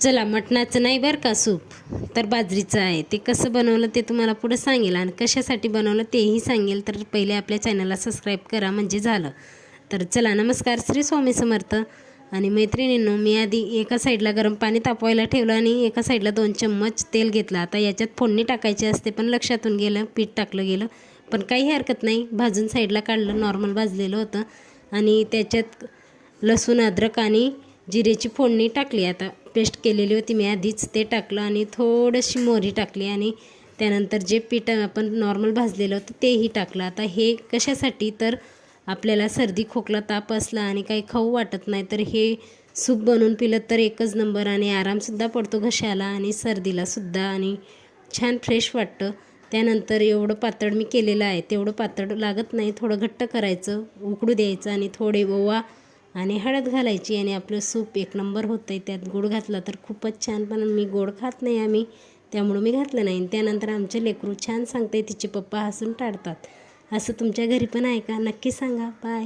चला, मटणाचं नाही बरं का सूप, तर बाजरीचं आहे. ते कसं बनवलं ते तुम्हाला पुढं सांगेल आणि कशासाठी बनवलं तेही सांगेल. तर पहिले आपल्या चॅनलला सबस्क्राईब करा म्हणजे झालं. तर चला, नमस्कार, श्री स्वामी समर्थ. आणि मैत्रिणींनो, मी आधी एका साईडला गरम पाणी तापवायला ठेवलं आणि एका साईडला 2 चम्मच तेल घेतलं. आता याच्यात फोडणी टाकायची असते, पण लक्षातून गेलं, पीठ टाकलं गेलं. पण काही हरकत नाही, भाजून साईडला काढलं, नॉर्मल भाजलेलं होतं. आणि त्याच्यात लसूण, अद्रक आणि जिरेची फोडणी टाकली. आता पेस्ट केलेली होती मी आधीच, ते टाकलं आणि थोडीशी मोहरी टाकली आणि त्यानंतर जे पीठ आपण नॉर्मल भाजलेलं होतं तेही टाकलं. आता हे कशासाठी, तर आपल्याला सर्दी, खोकला, ताप असला आणि काही खाऊ वाटत नाही तर हे सूप बनवून पिलं तर एकच नंबर. आणि आरामसुद्धा पडतो घशाला आणि सर्दीलासुद्धा आणि छान फ्रेश वाटतं. त्यानंतर एवढं पातळ मी केलेलं आहे, तेवढं पातळ लागत नाही, थोडं घट्ट करायचं, उकडू द्यायचं आणि थोडे ओवा आणि हळद घालायची आणि आपलं सूप एक नंबर होतं आहे. त्यात गोड घातला तर खूपच छान, पण मी गोड खात नाही आम्ही, त्यामुळं मी घातलं नाही. त्यानंतर आमचे लेकरू छान सांगते, तिचे पप्पा हसून टाळतात. असं तुमच्या घरी पण आहे का? नक्की सांगा. बाय.